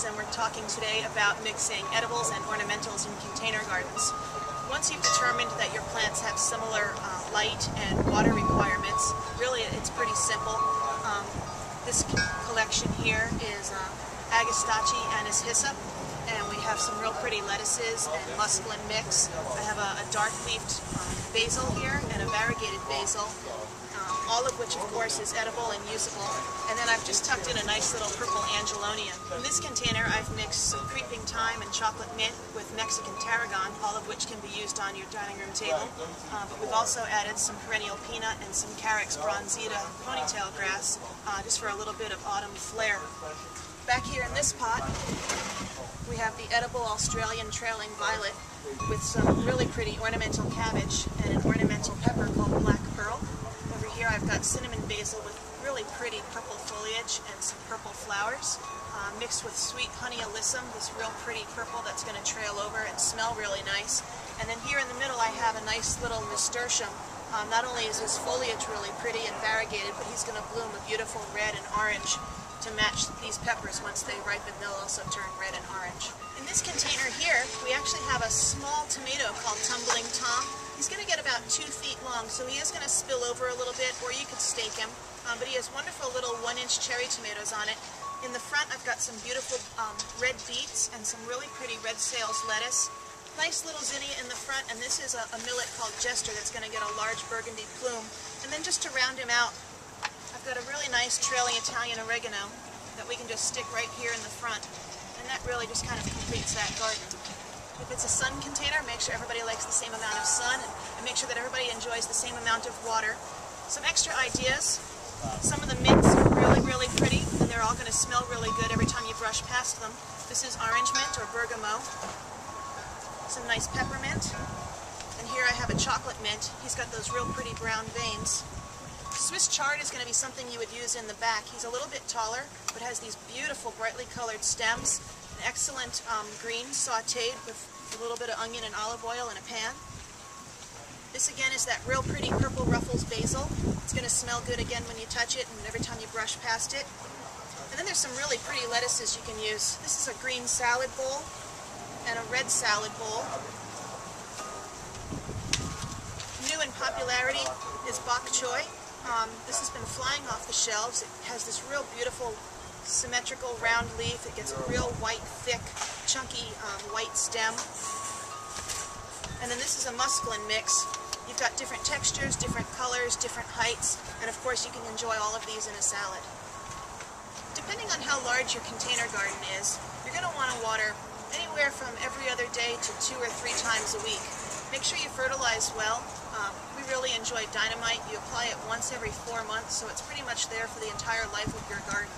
and we're talking today about mixing edibles and ornamentals in container gardens. Once you've determined that your plants have similar light and water requirements, really it's pretty simple. This collection here is Agastache Anise Hyssop, and we have some real pretty lettuces and musclin mix. I have a dark-leafed basil here and a variegated basil, all of which of course is edible and usable. And then I've just tucked in a nice little purple angelonium. In this container I've mixed some creeping thyme and chocolate mint with Mexican tarragon, all of which can be used on your dining room table. But we've also added some perennial peanut and some Carex bronzita ponytail grass, just for a little bit of autumn flair. Back here in this pot we have the edible Australian trailing violet with some really pretty ornamental cabbage and an ornamental pepper called black pearl. Over here I've got cinnamon basil with really pretty purple foliage and some purple flowers, mixed with sweet honey alyssum, this real pretty purple that's going to trail over and smell really nice. And then here in the middle I have a nice little nasturtium. Not only is his foliage really pretty and variegated, but he's going to bloom a beautiful red and orange to match these peppers. Once they ripen, they'll also turn red and orange. In this container here, we actually have a small tomato called Tumbling Tom. He's going to get about 2 feet long, so he is going to spill over a little bit, or you could stake him. But he has wonderful little 1-inch cherry tomatoes on it. In the front, I've got some beautiful red beets and some really pretty red sales lettuce. Nice little zinnia in the front, and this is a millet called Jester that's going to get a large burgundy plume. And then just to round him out, I've got a really nice trailing Italian oregano that we can just stick right here in the front, and that really just kind of completes that garden. If it's a sun container, make sure everybody likes the same amount of sun, and make sure that everybody enjoys the same amount of water. Some extra ideas. Some of the mints are really pretty, and they're all going to smell really good every time you brush past them. This is orange mint or bergamot. Some nice peppermint. And here I have a chocolate mint. He's got those real pretty brown veins. Swiss chard is going to be something you would use in the back. He's a little bit taller, but has these beautiful brightly colored stems. An excellent green sauteed with a little bit of onion and olive oil in a pan. This again is that real pretty purple Ruffles basil. It's going to smell good again when you touch it and every time you brush past it. And then there's some really pretty lettuces you can use. This is a green salad bowl and a red salad bowl. New in popularity is bok choy. This has been flying off the shelves. It has this real beautiful symmetrical round leaf. It gets a real white, thick, chunky white stem. And then this is a musclin mix. You've got different textures, different colors, different heights, and of course you can enjoy all of these in a salad. Depending on how large your container garden is, you're going to want to water anywhere from every other day to 2 or 3 times a week. Make sure you fertilize well. We really enjoy dynamite. You apply it once every 4 months, so it's pretty much there for the entire life of your garden.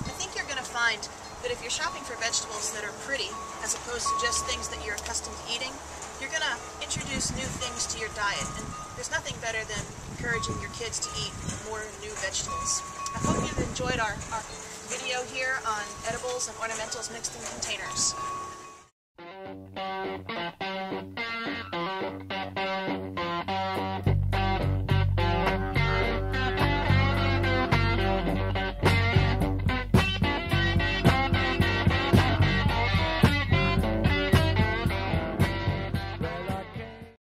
I think you're going to find that if you're shopping for vegetables that are pretty, as opposed to just things that you're accustomed to eating, you're going to introduce new things to your diet. And there's nothing better than encouraging your kids to eat more new vegetables. I hope you've enjoyed our video here on edibles and ornamentals mixed in containers.